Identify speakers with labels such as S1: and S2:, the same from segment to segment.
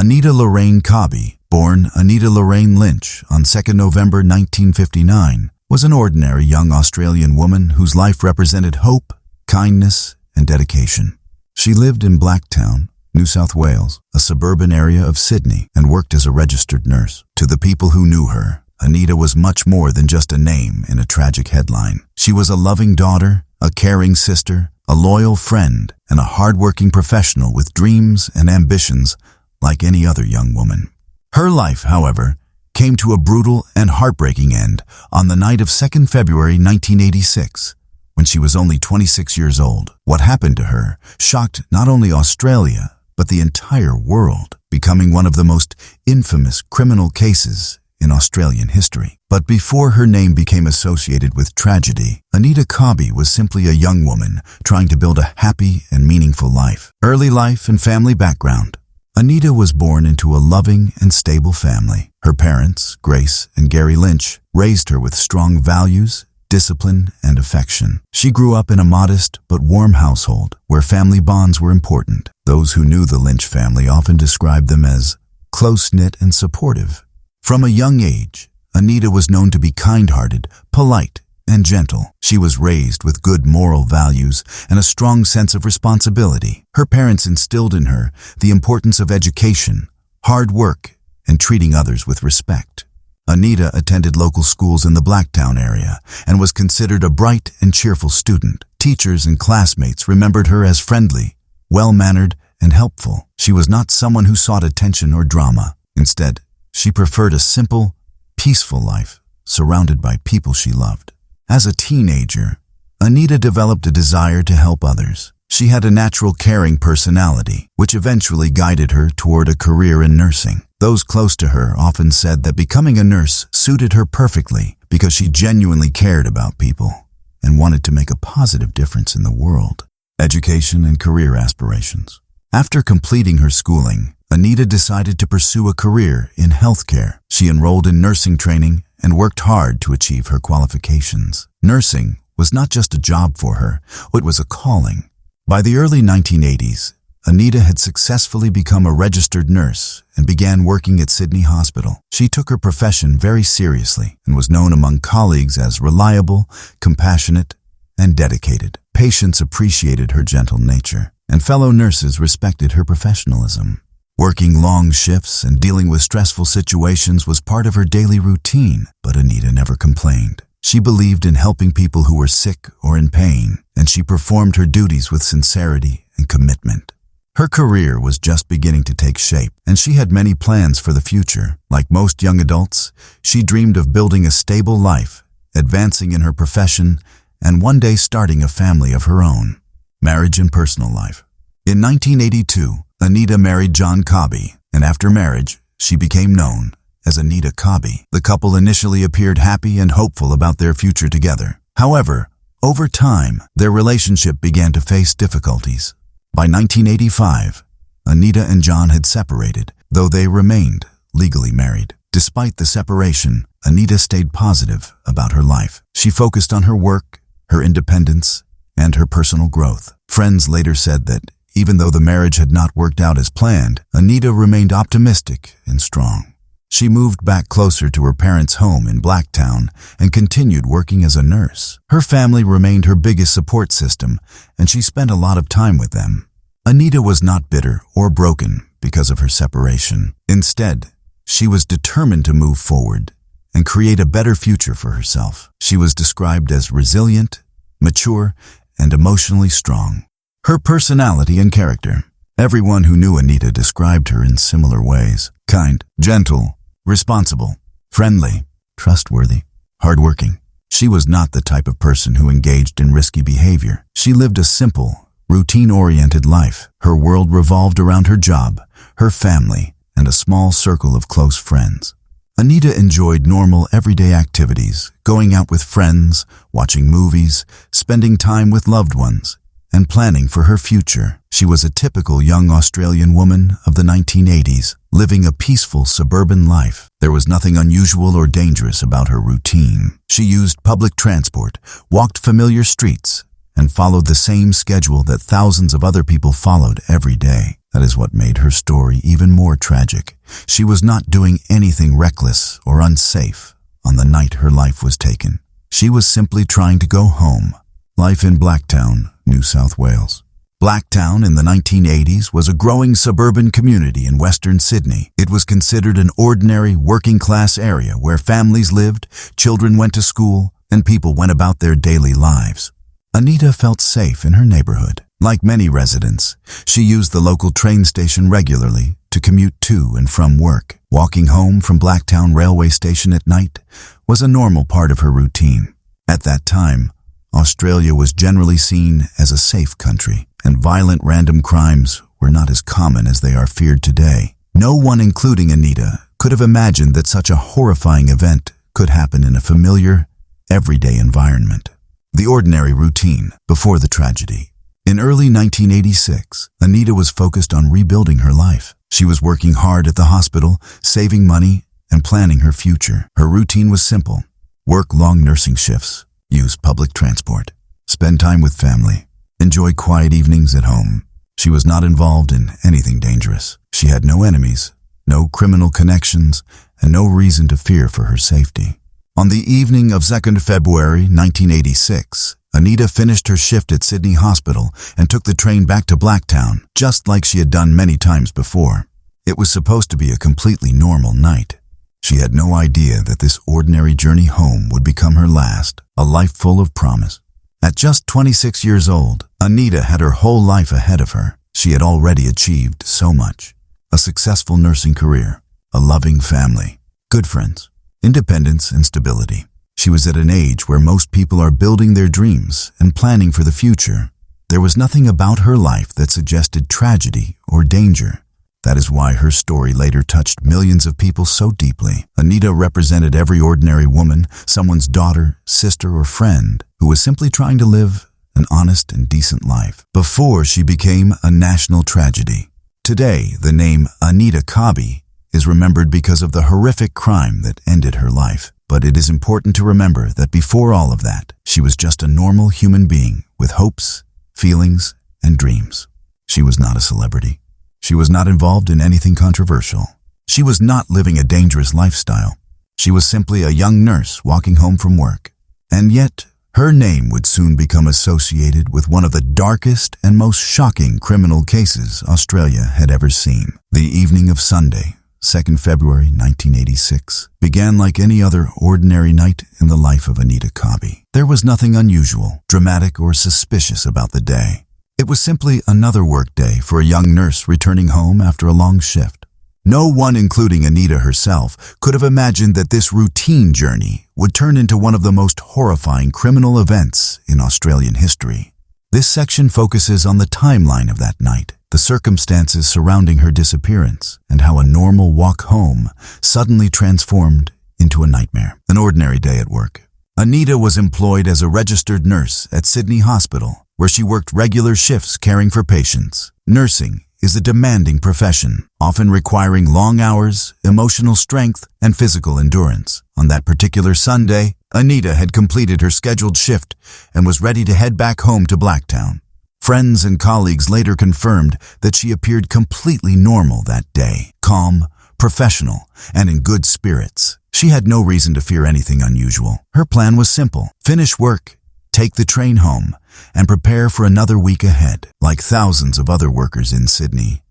S1: Anita Lorraine Cobby, born Anita Lorraine Lynch on 2 November 1959, was an ordinary young Australian woman whose life represented hope, kindness, and dedication. She lived in Blacktown, New South Wales, a suburban area of Sydney, and worked as a registered nurse. To the people who knew her, Anita was much more than just a name in a tragic headline. She was a loving daughter, a caring sister, a loyal friend, and a hard-working professional with dreams and ambitions like any other young woman. Her life, however, came to a brutal and heartbreaking end on the night of 2 February 1986, when she was only 26 years old. What happened to her shocked not only Australia, but the entire world, becoming one of the most infamous criminal cases in Australian history. But before her name became associated with tragedy, Anita Cobby was simply a young woman trying to build a happy and meaningful life. Early life and family background. Anita was born into a loving and stable family. Her parents, Grace and Gary Lynch, raised her with strong values, discipline, and affection. She grew up in a modest but warm household where family bonds were important. Those who knew the Lynch family often described them as close-knit and supportive. From a young age, Anita was known to be kind-hearted, polite, and gentle. She was raised with good moral values and a strong sense of responsibility. Her parents instilled in her the importance of education, hard work, and treating others with respect. Anita attended local schools in the Blacktown area and was considered a bright and cheerful student. Teachers and classmates remembered her as friendly, well-mannered, and helpful. She was not someone who sought attention or drama. Instead, she preferred a simple, peaceful life surrounded by people she loved. As a teenager, Anita developed a desire to help others. She had a natural caring personality, which eventually guided her toward a career in nursing. Those close to her often said that becoming a nurse suited her perfectly because she genuinely cared about people and wanted to make a positive difference in the world. Education and career aspirations. After completing her schooling, Anita decided to pursue a career in healthcare. She enrolled in nursing training and worked hard to achieve her qualifications. Nursing was not just a job for her, it was a calling. By the early 1980s, Anita had successfully become a registered nurse and began working at Sydney Hospital. She took her profession very seriously and was known among colleagues as reliable, compassionate, and dedicated. Patients appreciated her gentle nature, and fellow nurses respected her professionalism. Working long shifts and dealing with stressful situations was part of her daily routine, but Anita never complained. She believed in helping people who were sick or in pain, and she performed her duties with sincerity and commitment. Her career was just beginning to take shape, and she had many plans for the future. Like most young adults, she dreamed of building a stable life, advancing in her profession, and one day starting a family of her own. Marriage and personal life. In 1982, Anita married John Cobby, and after marriage, she became known as Anita Cobby. The couple initially appeared happy and hopeful about their future together. However, over time, their relationship began to face difficulties. By 1985, Anita and John had separated, though they remained legally married. Despite the separation, Anita stayed positive about her life. She focused on her work, her independence, and her personal growth. Friends later said that even though the marriage had not worked out as planned, Anita remained optimistic and strong. She moved back closer to her parents' home in Blacktown and continued working as a nurse. Her family remained her biggest support system, and she spent a lot of time with them. Anita was not bitter or broken because of her separation. Instead, she was determined to move forward and create a better future for herself. She was described as resilient, mature, and emotionally strong. Her personality and character. Everyone who knew Anita described her in similar ways. Kind, gentle, responsible, friendly, trustworthy, hardworking. She was not the type of person who engaged in risky behavior. She lived a simple, routine-oriented life. Her world revolved around her job, her family, and a small circle of close friends. Anita enjoyed normal, everyday activities, going out with friends, watching movies, spending time with loved ones, and planning for her future. She was a typical young Australian woman of the 1980s, living a peaceful suburban life. There was nothing unusual or dangerous about her routine. She used public transport, walked familiar streets, and followed the same schedule that thousands of other people followed every day. That is what made her story even more tragic. She was not doing anything reckless or unsafe on the night her life was taken. She was simply trying to go home. Life in Blacktown, New South Wales. Blacktown in the 1980s was a growing suburban community in Western Sydney. It was considered an ordinary working-class area where families lived, children went to school, and people went about their daily lives. Anita felt safe in her neighborhood. Like many residents, she used the local train station regularly to commute to and from work. Walking home from Blacktown railway station at night was a normal part of her routine. At that time, Australia was generally seen as a safe country, and violent random crimes were not as common as they are feared today. No one, including Anita, could have imagined that such a horrifying event could happen in a familiar, everyday environment. The ordinary routine before the tragedy. In early 1986, Anita was focused on rebuilding her life. She was working hard at the hospital, saving money, and planning her future. Her routine was simple: work long nursing shifts, use public transport, spend time with family, enjoy quiet evenings at home. She was not involved in anything dangerous. She had no enemies, no criminal connections, and no reason to fear for her safety. On the evening of 2nd February 1986, Anita finished her shift at Sydney Hospital and took the train back to Blacktown, just like she had done many times before. It was supposed to be a completely normal night. She had no idea that this ordinary journey home would become her last, a life full of promise. At just 26 years old, Anita had her whole life ahead of her. She had already achieved so much: a successful nursing career, a loving family, good friends, independence and stability. She was at an age where most people are building their dreams and planning for the future. There was nothing about her life that suggested tragedy or danger. That is why her story later touched millions of people so deeply. Anita represented every ordinary woman, someone's daughter, sister, or friend, who was simply trying to live an honest and decent life before she became a national tragedy. Today, the name Anita Cobby is remembered because of the horrific crime that ended her life. But it is important to remember that before all of that, she was just a normal human being with hopes, feelings, and dreams. She was not a celebrity. She was not involved in anything controversial. She was not living a dangerous lifestyle. She was simply a young nurse walking home from work. And yet, her name would soon become associated with one of the darkest and most shocking criminal cases Australia had ever seen. The evening of Sunday, 2nd February 1986, began like any other ordinary night in the life of Anita Cobby. There was nothing unusual, dramatic, or suspicious about the day. It was simply another work day for a young nurse returning home after a long shift. No one, including Anita herself, could have imagined that this routine journey would turn into one of the most horrifying criminal events in Australian history. This section focuses on the timeline of that night, the circumstances surrounding her disappearance, and how a normal walk home suddenly transformed into a nightmare. An ordinary day at work. Anita was employed as a registered nurse at Sydney Hospital, where she worked regular shifts caring for patients. Nursing is a demanding profession, often requiring long hours, emotional strength, and physical endurance. On that particular Sunday, Anita had completed her scheduled shift and was ready to head back home to Blacktown. Friends and colleagues later confirmed that she appeared completely normal that day, calm, professional, and in good spirits. She had no reason to fear anything unusual. Her plan was simple: finish work, take the train home, and prepare for another week ahead. Like thousands of other workers in Sydney,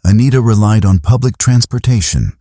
S1: Anita relied on public transportation.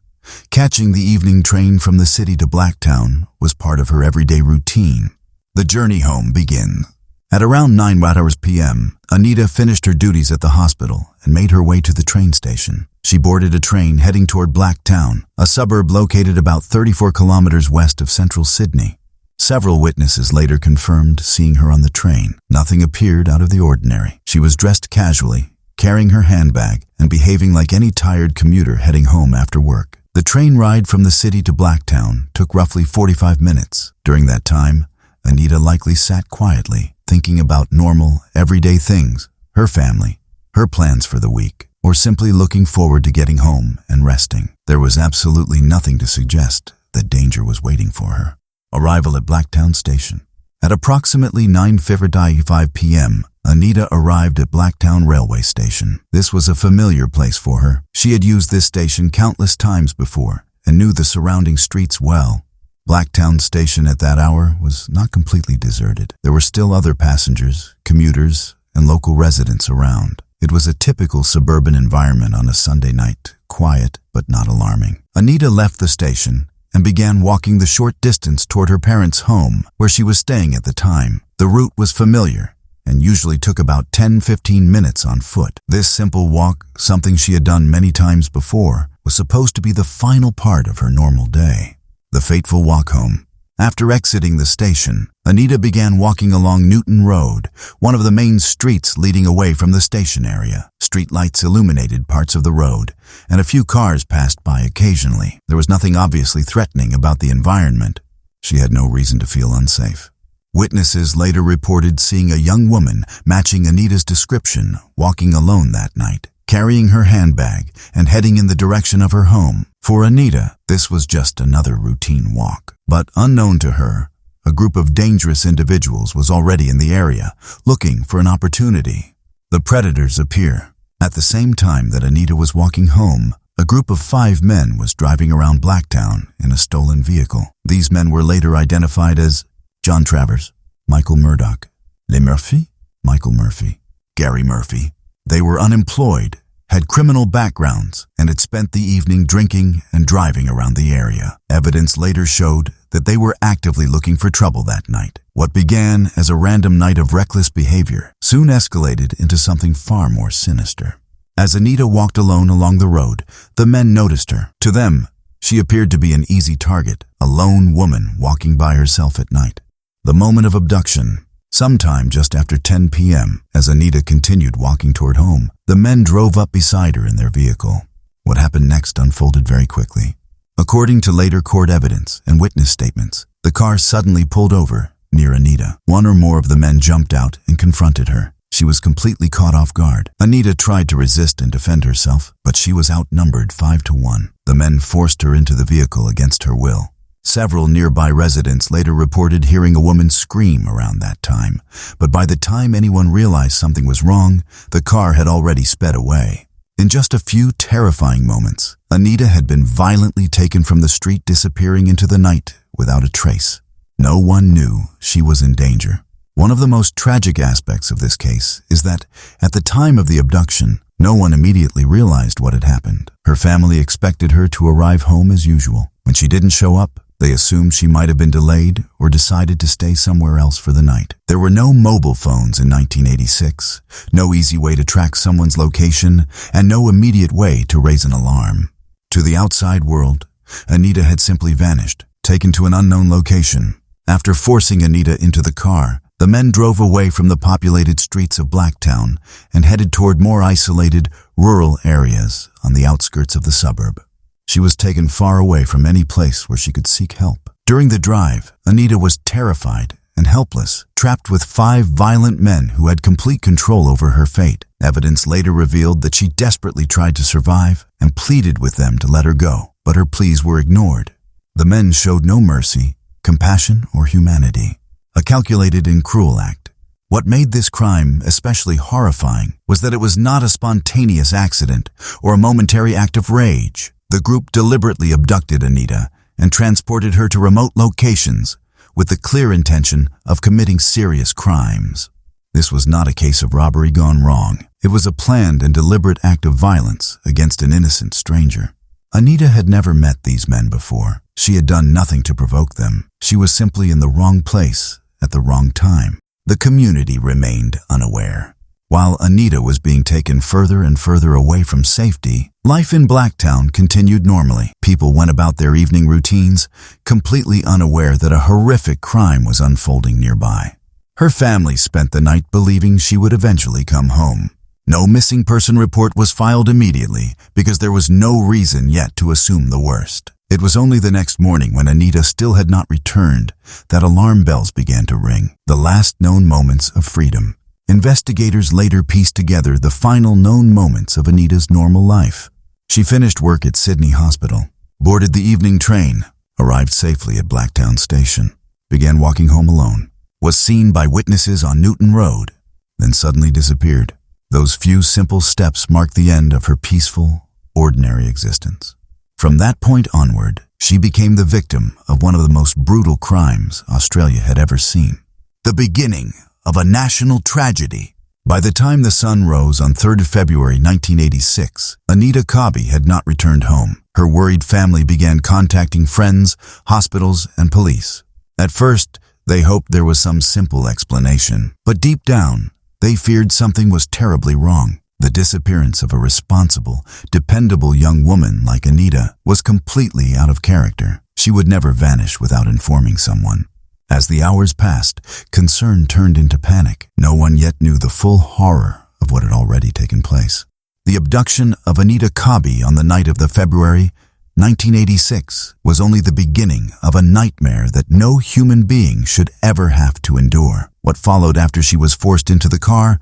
S1: Catching the evening train from the city to Blacktown was part of her everyday routine. The journey home began. At around 9 p.m., Anita finished her duties at the hospital and made her way to the train station. She boarded a train heading toward Blacktown, a suburb located about 34 kilometers west of central Sydney. Several witnesses later confirmed seeing her on the train. Nothing appeared out of the ordinary. She was dressed casually, carrying her handbag, and behaving like any tired commuter heading home after work. The train ride from the city to Blacktown took roughly 45 minutes. During that time, Anita likely sat quietly, thinking about normal, everyday things, her family, her plans for the week, or simply looking forward to getting home and resting. There was absolutely nothing to suggest that danger was waiting for her. Arrival at Blacktown Station. At approximately 9:55 p.m., Anita arrived at Blacktown Railway Station. This was a familiar place for her. She had used this station countless times before and knew the surrounding streets well. Blacktown Station at that hour was not completely deserted. There were still other passengers, commuters, and local residents around. It was a typical suburban environment on a Sunday night, quiet but not alarming. Anita left the station and began walking the short distance toward her parents' home, where she was staying at the time. The route was familiar and usually took about 10-15 minutes on foot. This simple walk, something she had done many times before, was supposed to be the final part of her normal day. The fateful walk home. After exiting the station, Anita began walking along Newton Road, one of the main streets leading away from the station area. Streetlights illuminated parts of the road, and a few cars passed by occasionally. There was nothing obviously threatening about the environment. She had no reason to feel unsafe. Witnesses later reported seeing a young woman matching Anita's description walking alone that night, carrying her handbag and heading in the direction of her home. For Anita, this was just another routine walk. But unknown to her, a group of dangerous individuals was already in the area, looking for an opportunity. The predators appear. At the same time that Anita was walking home, a group of 5 men was driving around Blacktown in a stolen vehicle. These men were later identified as John Travers, Michael Murdoch, Les Murphy, Michael Murphy, Gary Murphy. They were unemployed, had criminal backgrounds, and had spent the evening drinking and driving around the area. Evidence later showed that they were actively looking for trouble that night. What began as a random night of reckless behavior soon escalated into something far more sinister. As Anita walked alone along the road, the men noticed her. To them, she appeared to be an easy target, a lone woman walking by herself at night. The moment of abduction. Sometime just after 10 p.m., as Anita continued walking toward home, the men drove up beside her in their vehicle. What happened next unfolded very quickly. According to later court evidence and witness statements, the car suddenly pulled over near Anita. One or more of the men jumped out and confronted her. She was completely caught off guard. Anita tried to resist and defend herself, but she was outnumbered 5-1. The men forced her into the vehicle against her will. Several nearby residents later reported hearing a woman scream around that time, but by the time anyone realized something was wrong, the car had already sped away. In just a few terrifying moments, Anita had been violently taken from the street, disappearing into the night without a trace. No one knew she was in danger. One of the most tragic aspects of this case is that, at the time of the abduction, no one immediately realized what had happened. Her family expected her to arrive home as usual. When she didn't show up, they assumed she might have been delayed or decided to stay somewhere else for the night. There were no mobile phones in 1986, no easy way to track someone's location, and no immediate way to raise an alarm. To the outside world, Anita had simply vanished, taken to an unknown location. After forcing Anita into the car, the men drove away from the populated streets of Blacktown and headed toward more isolated, rural areas on the outskirts of the suburb. She was taken far away from any place where she could seek help. During the drive, Anita was terrified and helpless, trapped with 5 violent men who had complete control over her fate. Evidence later revealed that she desperately tried to survive and pleaded with them to let her go, but her pleas were ignored. The men showed no mercy, compassion, or humanity. A calculated and cruel act. What made this crime especially horrifying was that it was not a spontaneous accident or a momentary act of rage. The group deliberately abducted Anita and transported her to remote locations with the clear intention of committing serious crimes. This was not a case of robbery gone wrong. It was a planned and deliberate act of violence against an innocent stranger. Anita had never met these men before. She had done nothing to provoke them. She was simply in the wrong place at the wrong time. The community remained unaware. While Anita was being taken further and further away from safety, life in Blacktown continued normally. People went about their evening routines, completely unaware that a horrific crime was unfolding nearby. Her family spent the night believing she would eventually come home. No missing person report was filed immediately because there was no reason yet to assume the worst. It was only the next morning, when Anita still had not returned, that alarm bells began to ring. The last known moments of freedom. Investigators later pieced together the final known moments of Anita's normal life. She finished work at Sydney Hospital, boarded the evening train, arrived safely at Blacktown Station, began walking home alone. was seen by witnesses on Newton Road, then suddenly disappeared. Those few simple steps marked the end of her peaceful, ordinary existence. From that point onward, she became the victim of one of the most brutal crimes Australia had ever seen. The beginning of a national tragedy. By the time the sun rose on 3rd February 1986, Anita Cobby had not returned home. Her worried family began contacting friends, hospitals, and police. At first, they hoped there was some simple explanation, but deep down, they feared something was terribly wrong. The disappearance of a responsible, dependable young woman like Anita was completely out of character. She would never vanish without informing someone. As the hours passed, concern turned into panic. No one yet knew the full horror of what had already taken place. The abduction of Anita Cobby on the night of the February 1986 was only the beginning of a nightmare that no human being should ever have to endure. What followed after she was forced into the car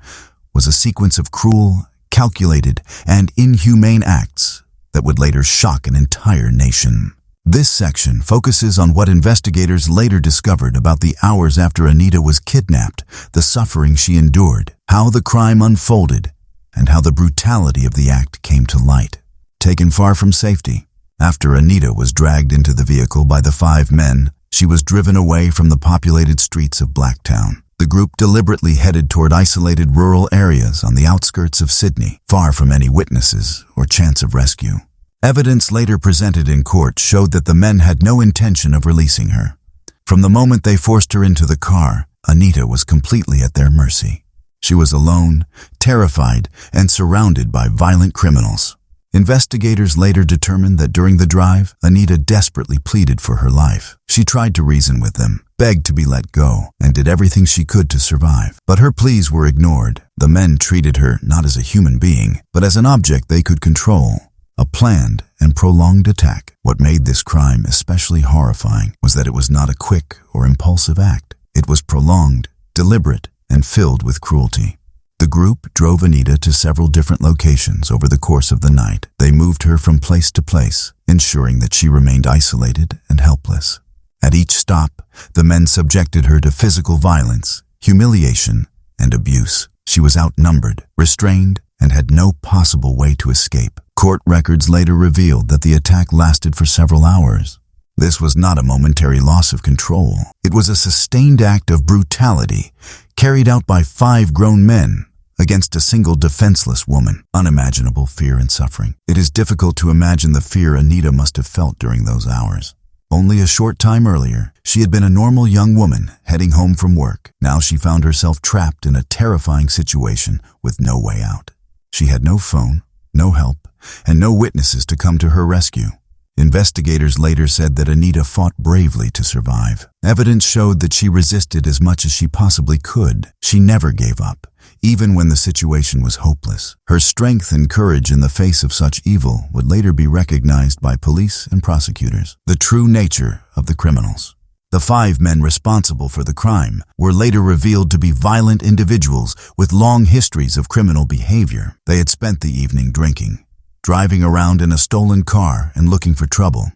S1: was a sequence of cruel, calculated, and inhumane acts that would later shock an entire nation. This section focuses on what investigators later discovered about the hours after Anita was kidnapped, the suffering she endured, how the crime unfolded, and how the brutality of the act came to light. Taken far from safety, after Anita was dragged into the vehicle by the 5 men, she was driven away from the populated streets of Blacktown. The group deliberately headed toward isolated rural areas on the outskirts of Sydney, far from any witnesses or chance of rescue. Evidence later presented in court showed that the men had no intention of releasing her. From the moment they forced her into the car, Anita was completely at their mercy. She was alone, terrified, and surrounded by violent criminals. Investigators later determined that during the drive, Anita desperately pleaded for her life. She tried to reason with them, begged to be let go, and did everything she could to survive. But her pleas were ignored. The men treated her not as a human being, but as an object they could control. A planned and prolonged attack. What made this crime especially horrifying was that it was not a quick or impulsive act. It was prolonged, deliberate, and filled with cruelty. The group drove Anita to several different locations over the course of the night. They moved her from place to place, ensuring that she remained isolated and helpless. At each stop, the men subjected her to physical violence, humiliation, and abuse. She was outnumbered, restrained, and had no possible way to escape. Court records later revealed that the attack lasted for several hours. This was not a momentary loss of control. It was a sustained act of brutality carried out by 5 grown men against a single defenseless woman. Unimaginable fear and suffering. It is difficult to imagine the fear Anita must have felt during those hours. Only a short time earlier, she had been a normal young woman heading home from work. Now she found herself trapped in a terrifying situation with no way out. She had no phone, no help, and no witnesses to come to her rescue. Investigators later said that Anita fought bravely to survive. Evidence showed that she resisted as much as she possibly could. She never gave up, even when the situation was hopeless. Her strength and courage in the face of such evil would later be recognized by police and prosecutors. The true nature of the criminals. The 5 men responsible for the crime were later revealed to be violent individuals with long histories of criminal behavior. They had spent the evening drinking, driving around in a stolen car and looking for trouble.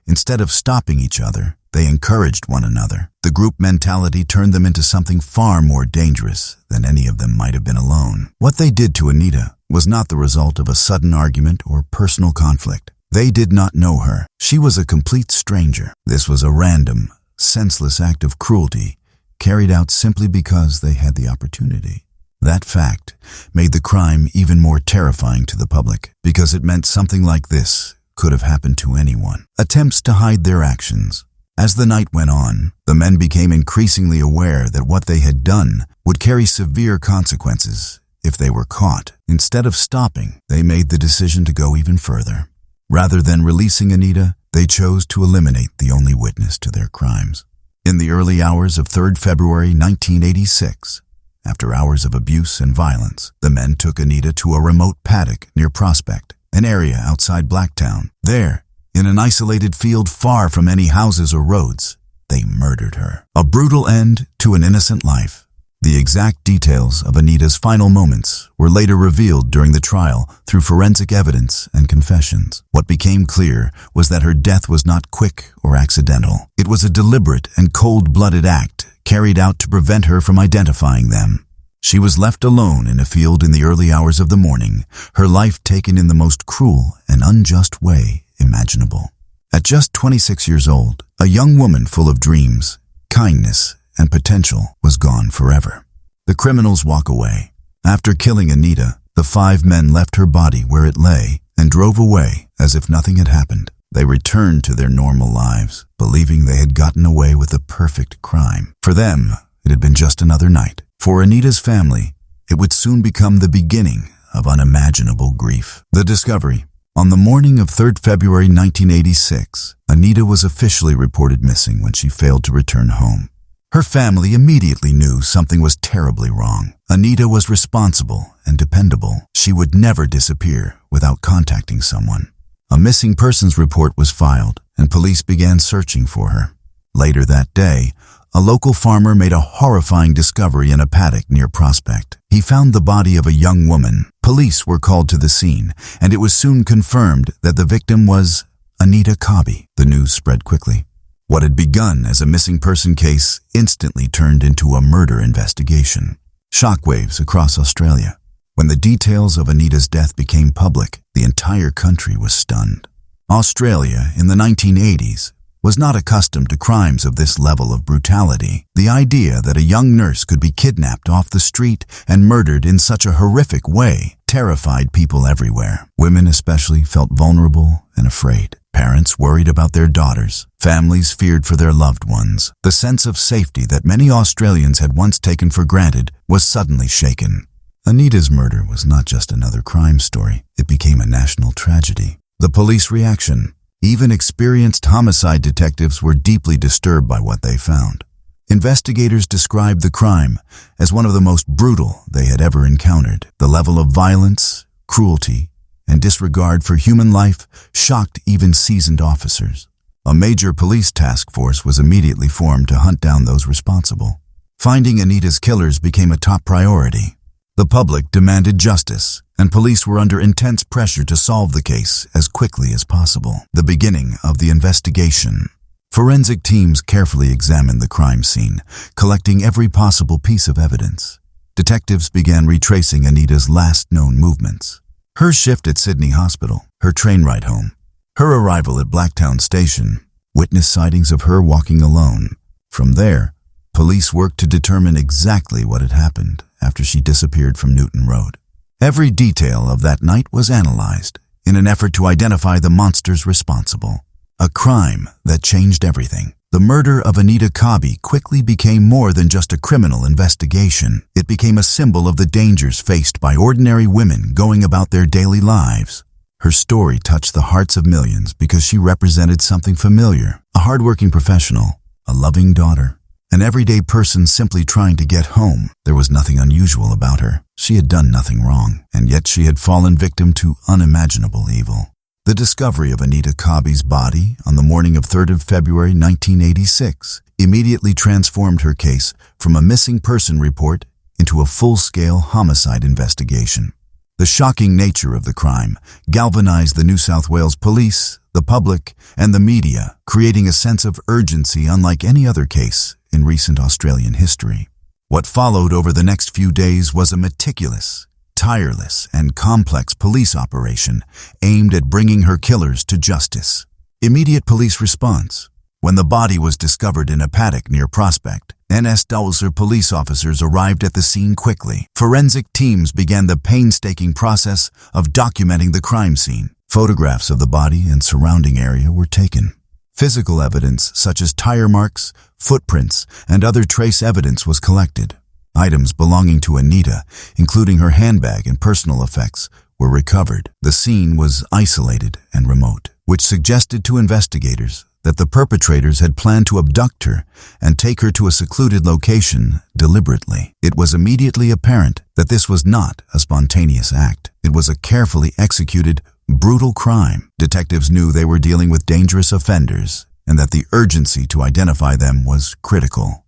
S1: Instead of stopping each other, they encouraged one another. The group mentality turned them into something far more dangerous than any of them might have been alone. What they did to Anita was not the result of a sudden argument or personal conflict. They did not know her. She was a complete stranger. This was a random, senseless act of cruelty carried out simply because they had the opportunity. That fact made the crime even more terrifying to the public because it meant something like this could have happened to anyone. Attempts to hide their actions. As the night went on, the men became increasingly aware that what they had done would carry severe consequences if they were caught. Instead of stopping, they made the decision to go even further. Rather than releasing Anita, they chose to eliminate the only witness to their crimes. In the early hours of 3rd February 1986, after hours of abuse and violence, the men took Anita to a remote paddock near Prospect, an area outside Blacktown. There, in an isolated field far from any houses or roads, they murdered her. A brutal end to an innocent life. The exact details of Anita's final moments were later revealed during the trial through forensic evidence and confessions. What became clear was that her death was not quick or accidental. It was a deliberate and cold-blooded act carried out to prevent her from identifying them. She was left alone in a field in the early hours of the morning, her life taken in the most cruel and unjust way imaginable. At just 26 years old, a young woman full of dreams, kindness, and potential was gone forever. The criminals walk away. After killing Anita, the 5 men left her body where it lay and drove away as if nothing had happened. They returned to their normal lives, believing they had gotten away with a perfect crime. For them, it had been just another night. For Anita's family, it would soon become the beginning of unimaginable grief. The discovery. On the morning of 3rd February 1986, Anita was officially reported missing when she failed to return home. Her family immediately knew something was terribly wrong. Anita was responsible and dependable. She would never disappear without contacting someone. A missing persons report was filed, and police began searching for her. Later that day, a local farmer made a horrifying discovery in a paddock near Prospect. He found the body of a young woman. Police were called to the scene, and it was soon confirmed that the victim was Anita Cobby. The news spread quickly. What had begun as a missing person case instantly turned into a murder investigation. Shockwaves across Australia. When the details of Anita's death became public, the entire country was stunned. Australia, in the 1980s, was not accustomed to crimes of this level of brutality. The idea that a young nurse could be kidnapped off the street and murdered in such a horrific way terrified people everywhere. Women especially felt vulnerable and afraid. Parents worried about their daughters. Families feared for their loved ones. The sense of safety that many Australians had once taken for granted was suddenly shaken. Anita's murder was not just another crime story. It became a national tragedy. The police reaction. Even experienced homicide detectives were deeply disturbed by what they found. Investigators described the crime as one of the most brutal they had ever encountered. The level of violence, cruelty, and disregard for human life shocked even seasoned officers. A major police task force was immediately formed to hunt down those responsible. Finding Anita's killers became a top priority. The public demanded justice, and police were under intense pressure to solve the case as quickly as possible. The beginning of the investigation. Forensic teams carefully examined the crime scene, collecting every possible piece of evidence. Detectives began retracing Anita's last known movements. Her shift at Sydney Hospital, her train ride home, her arrival at Blacktown Station, witness sightings of her walking alone. From there, police worked to determine exactly what had happened after she disappeared from Newton Road. Every detail of that night was analyzed in an effort to identify the monsters responsible. A crime that changed everything. The murder of Anita Cobby quickly became more than just a criminal investigation. It became a symbol of the dangers faced by ordinary women going about their daily lives. Her story touched the hearts of millions because she represented something familiar. A hardworking professional, a loving daughter, an everyday person simply trying to get home. There was nothing unusual about her. She had done nothing wrong, and yet she had fallen victim to unimaginable evil. The discovery of Anita Cobby's body on the morning of 3rd of February 1986 immediately transformed her case from a missing person report into a full-scale homicide investigation. The shocking nature of the crime galvanized the New South Wales police, the public, and the media, creating a sense of urgency unlike any other case in recent Australian history. What followed over the next few days was a meticulous, tireless, and complex police operation aimed at bringing her killers to justice. Immediate police response. When the body was discovered in a paddock near Prospect, NSW police officers arrived at the scene quickly. Forensic teams began the painstaking process of documenting the crime scene. Photographs of the body and surrounding area were taken. Physical evidence such as tire marks, footprints, and other trace evidence was collected. Items belonging to Anita, including her handbag and personal effects, were recovered. The scene was isolated and remote, which suggested to investigators that the perpetrators had planned to abduct her and take her to a secluded location deliberately. It was immediately apparent that this was not a spontaneous act. It was a carefully executed, brutal crime. Detectives knew they were dealing with dangerous offenders and that the urgency to identify them was critical.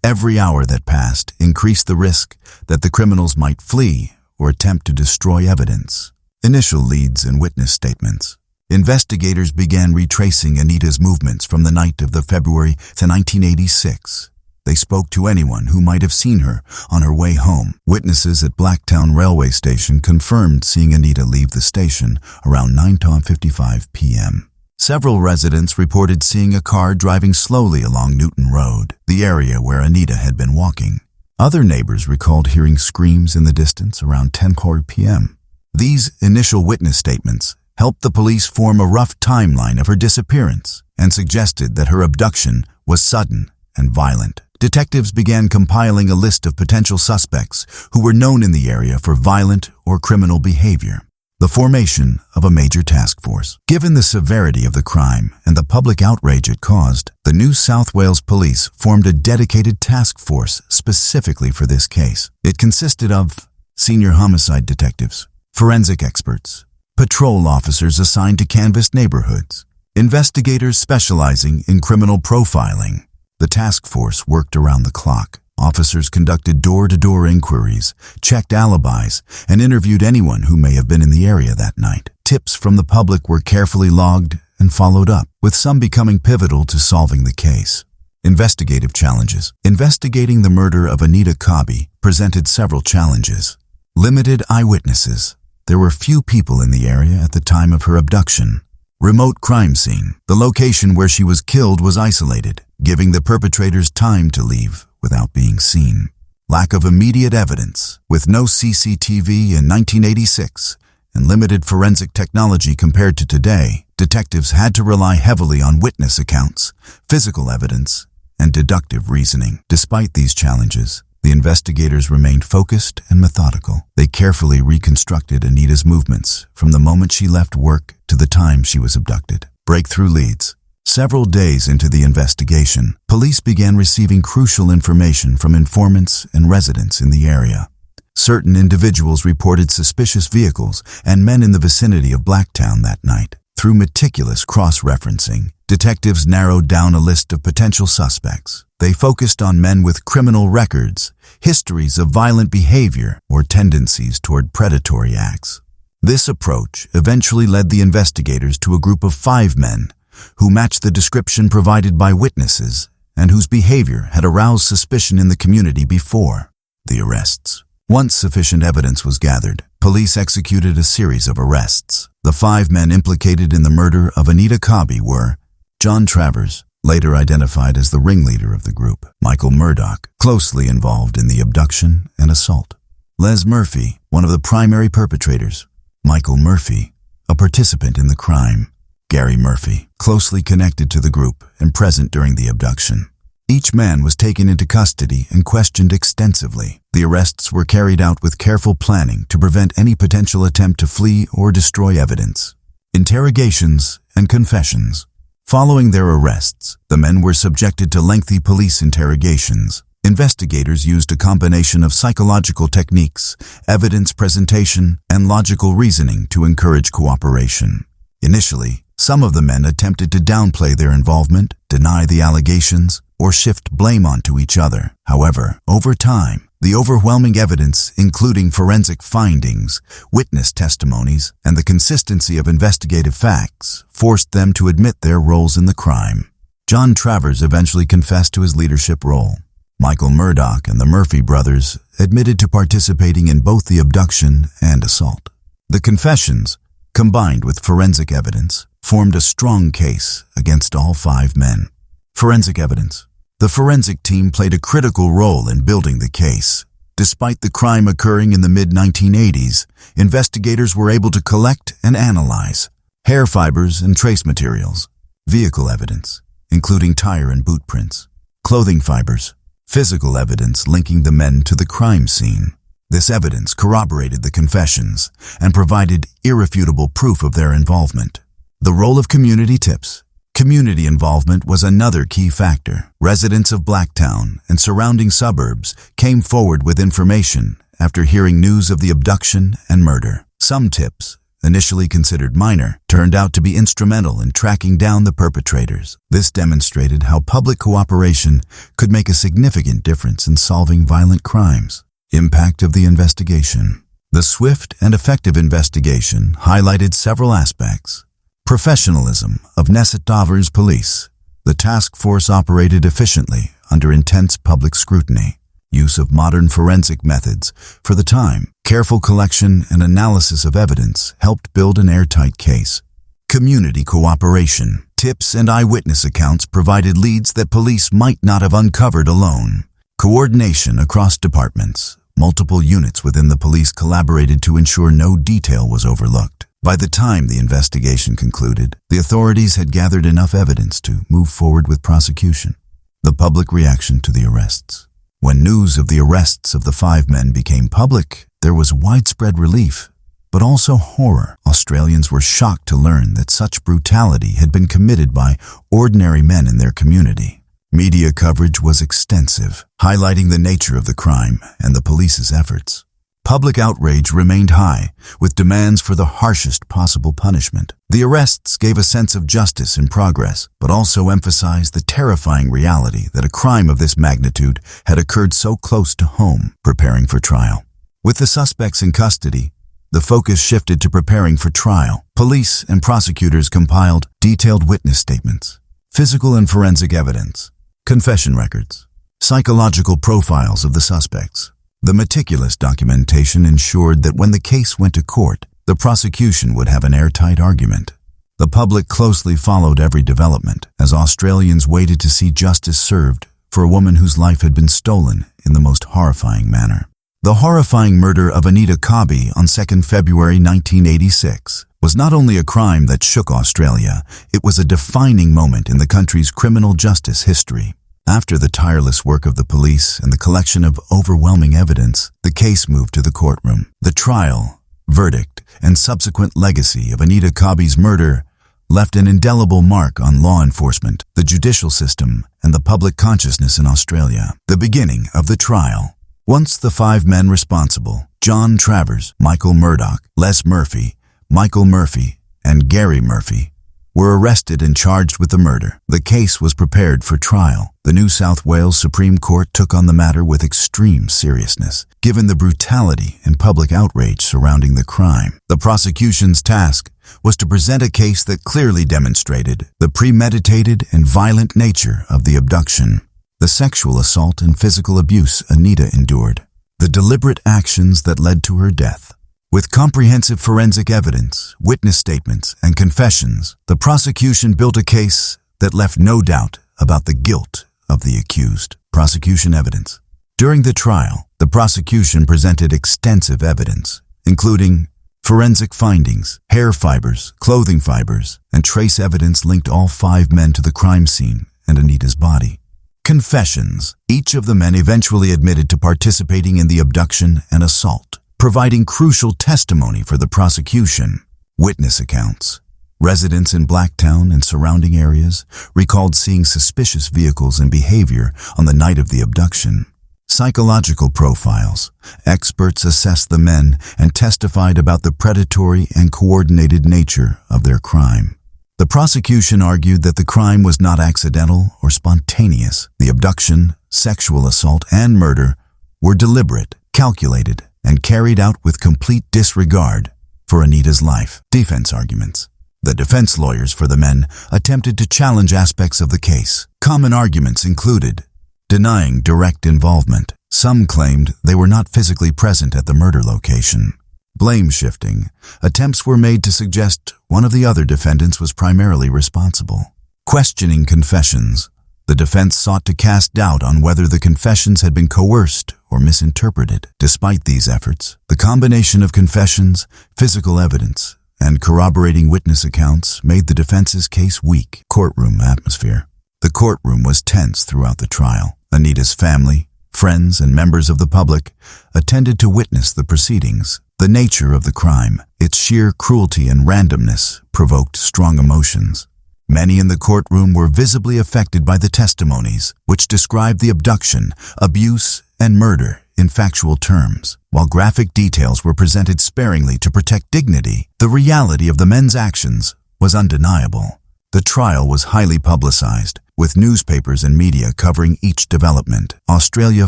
S1: Every hour that passed increased the risk that the criminals might flee or attempt to destroy evidence. Initial leads and witness statements. Investigators began retracing Anita's movements from the night of the February to 1986. They spoke to anyone who might have seen her on her way home. Witnesses at Blacktown Railway Station confirmed seeing Anita leave the station around 9:55 p.m. Several residents reported seeing a car driving slowly along Newton Road, the area where Anita had been walking. Other neighbors recalled hearing screams in the distance around 10:00 p.m. These initial witness statements helped the police form a rough timeline of her disappearance and suggested that her abduction was sudden and violent. Detectives began compiling a list of potential suspects who were known in the area for violent or criminal behavior. The formation of a major task force. Given the severity of the crime and the public outrage it caused, the New South Wales Police formed a dedicated task force specifically for this case. It consisted of senior homicide detectives, forensic experts, patrol officers assigned to canvass neighborhoods, investigators specializing in criminal profiling. The task force worked around the clock. Officers conducted door-to-door inquiries, checked alibis, and interviewed anyone who may have been in the area that night. Tips from the public were carefully logged and followed up, with some becoming pivotal to solving the case. Investigative challenges. Investigating the murder of Anita Cobby presented several challenges. Limited eyewitnesses. There were few people in the area at the time of her abduction. Remote crime scene. The location where she was killed was isolated, giving the perpetrators time to leave without being seen. Lack of immediate evidence. With no CCTV in 1986 and limited forensic technology compared to today, detectives had to rely heavily on witness accounts, physical evidence, and deductive reasoning. Despite these challenges, the investigators remained focused and methodical. They carefully reconstructed Anita's movements from the moment she left work to the time she was abducted. Breakthrough leads. Several days into the investigation, police began receiving crucial information from informants and residents in the area. Certain individuals reported suspicious vehicles and men in the vicinity of Blacktown that night. Through meticulous cross-referencing, detectives narrowed down a list of potential suspects. They focused on men with criminal records, histories of violent behavior, or tendencies toward predatory acts. This approach eventually led the investigators to a group of 5 men who matched the description provided by witnesses and whose behavior had aroused suspicion in the community before the arrests. Once sufficient evidence was gathered, police executed a series of arrests. The 5 men implicated in the murder of Anita Cobby were John Travers, later identified as the ringleader of the group; Michael Murdoch, closely involved in the abduction and assault; Les Murphy, one of the primary perpetrators; Michael Murphy, a participant in the crime; Gary Murphy, closely connected to the group and present during the abduction. Each man was taken into custody and questioned extensively. The arrests were carried out with careful planning to prevent any potential attempt to flee or destroy evidence. Interrogations and confessions. Following their arrests, the men were subjected to lengthy police interrogations. Investigators used a combination of psychological techniques, evidence presentation, and logical reasoning to encourage cooperation. Initially, some of the men attempted to downplay their involvement, deny the allegations, or shift blame onto each other. However, over time, the overwhelming evidence, including forensic findings, witness testimonies, and the consistency of investigative facts, forced them to admit their roles in the crime. John Travers eventually confessed to his leadership role. Michael Murdoch and the Murphy brothers admitted to participating in both the abduction and assault. The confessions, combined with forensic evidence, formed a strong case against all 5 men. Forensic evidence. The forensic team played a critical role in building the case. Despite the crime occurring in the mid-1980s, investigators were able to collect and analyze hair fibers and trace materials, vehicle evidence, including tire and boot prints, clothing fibers, physical evidence linking the men to the crime scene. This evidence corroborated the confessions and provided irrefutable proof of their involvement. The role of community tips. Community involvement was another key factor. Residents of Blacktown and surrounding suburbs came forward with information after hearing news of the abduction and murder. Some tips, initially considered minor, turned out to be instrumental in tracking down the perpetrators. This demonstrated how public cooperation could make a significant difference in solving violent crimes. Impact of the investigation. The swift and effective investigation highlighted several aspects. Professionalism of New South Wales Police. The task force operated efficiently under intense public scrutiny. Use of modern forensic methods. For the time, careful collection and analysis of evidence helped build an airtight case. Community cooperation. Tips and eyewitness accounts provided leads that police might not have uncovered alone. Coordination across departments. Multiple units within the police collaborated to ensure no detail was overlooked. By the time the investigation concluded, the authorities had gathered enough evidence to move forward with prosecution. The public reaction to the arrests. When news of the arrests of the 5 men became public, there was widespread relief, but also horror. Australians were shocked to learn that such brutality had been committed by ordinary men in their community. Media coverage was extensive, highlighting the nature of the crime and the police's efforts. Public outrage remained high, with demands for the harshest possible punishment. The arrests gave a sense of justice in progress, but also emphasized the terrifying reality that a crime of this magnitude had occurred so close to home. Preparing for trial. With the suspects in custody, the focus shifted to preparing for trial. Police and prosecutors compiled detailed witness statements, physical and forensic evidence, confession records, psychological profiles of the suspects. The meticulous documentation ensured that when the case went to court, the prosecution would have an airtight argument. The public closely followed every development as Australians waited to see justice served for a woman whose life had been stolen in the most horrifying manner. The horrifying murder of Anita Cobby on 2 February 1986 was not only a crime that shook Australia, it was a defining moment in the country's criminal justice history. After the tireless work of the police and the collection of overwhelming evidence, the case moved to the courtroom. The trial, verdict, and subsequent legacy of Anita Cobby's murder left an indelible mark on law enforcement, the judicial system, and the public consciousness in Australia. The beginning of the trial. Once the 5 men responsible, John Travers, Michael Murdoch, Les Murphy, Michael Murphy, and Gary Murphy, were arrested and charged with the murder. The case was prepared for trial. The New South Wales Supreme Court took on the matter with extreme seriousness, given the brutality and public outrage surrounding the crime. The prosecution's task was to present a case that clearly demonstrated the premeditated and violent nature of the abduction, the sexual assault and physical abuse Anita endured, the deliberate actions that led to her death. With comprehensive forensic evidence, witness statements, and confessions, the prosecution built a case that left no doubt about the guilt of the accused. Prosecution evidence. During the trial, the prosecution presented extensive evidence, including forensic findings, hair fibers, clothing fibers, and trace evidence linked all 5 men to the crime scene and Anita's body. Confessions. Each of the men eventually admitted to participating in the abduction and assault, providing crucial testimony for the prosecution. Witness accounts. Residents in Blacktown and surrounding areas recalled seeing suspicious vehicles and behavior on the night of the abduction. Psychological profiles. Experts assessed the men and testified about the predatory and coordinated nature of their crime. The prosecution argued that the crime was not accidental or spontaneous. The abduction, sexual assault, and murder were deliberate, calculated, and carried out with complete disregard for Anita's life. Defense arguments. The defense lawyers for the men attempted to challenge aspects of the case. Common arguments included denying direct involvement. Some claimed they were not physically present at the murder location. Blame shifting. Attempts were made to suggest one of the other defendants was primarily responsible. Questioning confessions. The defense sought to cast doubt on whether the confessions had been coerced or misinterpreted. Despite these efforts, the combination of confessions, physical evidence, and corroborating witness accounts made the defense's case weak. Courtroom atmosphere. The courtroom was tense throughout the trial. Anita's family, friends, and members of the public attended to witness the proceedings. The nature of the crime, its sheer cruelty and randomness, provoked strong emotions. Many in the courtroom were visibly affected by the testimonies, which described the abduction, abuse, and murder in factual terms. While graphic details were presented sparingly to protect dignity, the reality of the men's actions was undeniable. The trial was highly publicized, with newspapers and media covering each development. Australia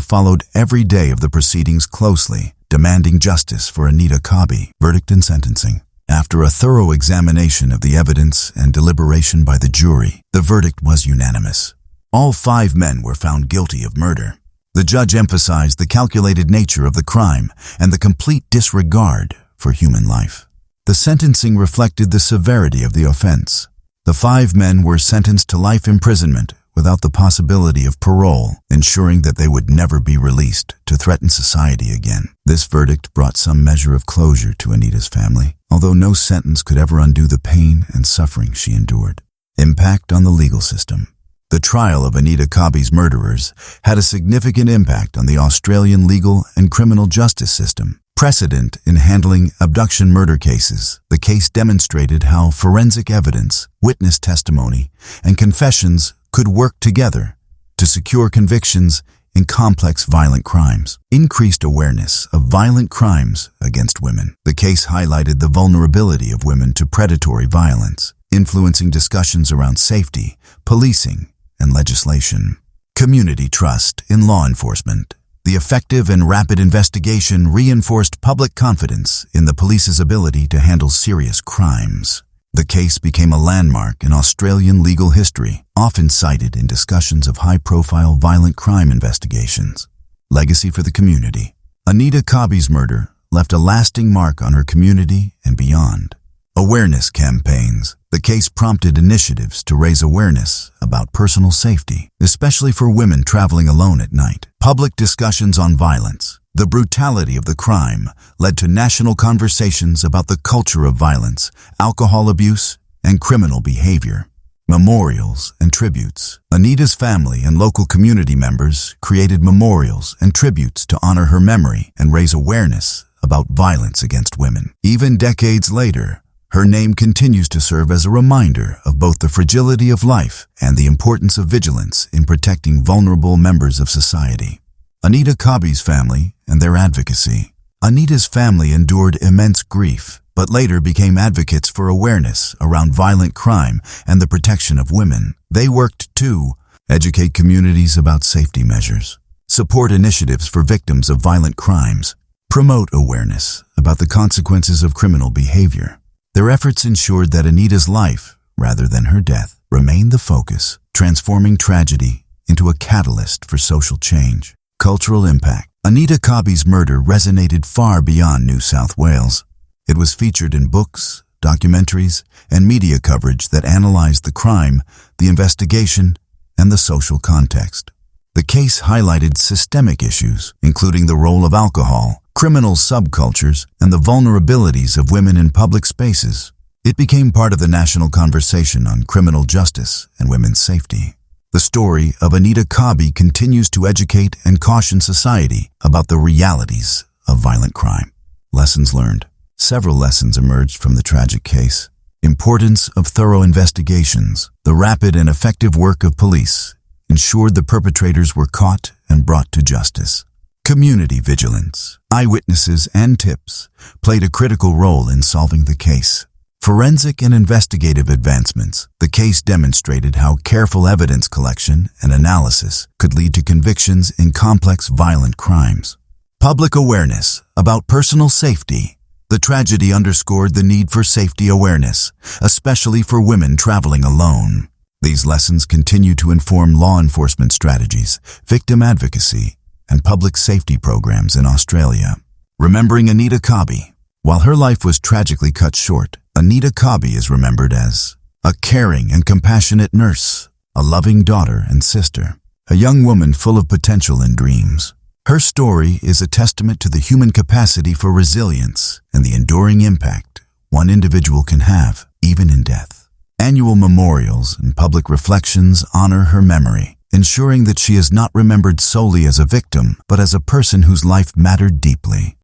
S1: followed every day of the proceedings closely, demanding justice for Anita Cobby. Verdict and sentencing. After a thorough examination of the evidence and deliberation by the jury, the verdict was unanimous. All 5 men were found guilty of murder. The judge emphasized the calculated nature of the crime and the complete disregard for human life. The sentencing reflected the severity of the offense. The 5 men were sentenced to life imprisonment without the possibility of parole, ensuring that they would never be released to threaten society again. This verdict brought some measure of closure to Anita's family, although no sentence could ever undo the pain and suffering she endured. Impact on the legal system. The trial of Anita Cobby's murderers had a significant impact on the Australian legal and criminal justice system. Precedent in handling abduction murder cases, the case demonstrated how forensic evidence, witness testimony, and confessions could work together to secure convictions in complex violent crimes. Increased awareness of violent crimes against women. The case highlighted the vulnerability of women to predatory violence, influencing discussions around safety, policing, and legislation. Community trust in law enforcement. The effective and rapid investigation reinforced public confidence in the police's ability to handle serious crimes. The case became a landmark in Australian legal history, often cited in discussions of high-profile violent crime investigations. Legacy for the community. Anita Cobby's murder left a lasting mark on her community and beyond. Awareness campaigns. The case prompted initiatives to raise awareness about personal safety, especially for women traveling alone at night. Public discussions on violence. The brutality of the crime led to national conversations about the culture of violence, alcohol abuse, and criminal behavior. Memorials and tributes. Anita's family and local community members created memorials and tributes to honor her memory and raise awareness about violence against women. Even decades later, her name continues to serve as a reminder of both the fragility of life and the importance of vigilance in protecting vulnerable members of society. Anita Cobby's family and their advocacy. Anita's family endured immense grief, but later became advocates for awareness around violent crime and the protection of women. They worked to educate communities about safety measures, support initiatives for victims of violent crimes, promote awareness about the consequences of criminal behavior. Their efforts ensured that Anita's life, rather than her death, remained the focus, transforming tragedy into a catalyst for social change. Cultural impact. Anita Cobby's murder resonated far beyond New South Wales. It was featured in books, documentaries, and media coverage that analyzed the crime, the investigation, and the social context. The case highlighted systemic issues, including the role of alcohol, criminal subcultures, and the vulnerabilities of women in public spaces. It became part of the national conversation on criminal justice and women's safety. The story of Anita Cobby continues to educate and caution society about the realities of violent crime. Lessons learned. Several lessons emerged from the tragic case. Importance of thorough investigations. The rapid and effective work of police ensured the perpetrators were caught and brought to justice. Community vigilance. Eyewitnesses and tips played a critical role in solving the case. Forensic and investigative advancements. The case demonstrated how careful evidence collection and analysis could lead to convictions in complex violent crimes. Public awareness about personal safety. The tragedy underscored the need for safety awareness, especially for women traveling alone. These lessons continue to inform law enforcement strategies, victim advocacy, and public safety programs in Australia. Remembering Anita Cobby. While her life was tragically cut short, Anita Cobby is remembered as a caring and compassionate nurse, a loving daughter and sister, a young woman full of potential and dreams. Her story is a testament to the human capacity for resilience and the enduring impact one individual can have, even in death. Annual memorials and public reflections honor her memory, ensuring that she is not remembered solely as a victim, but as a person whose life mattered deeply.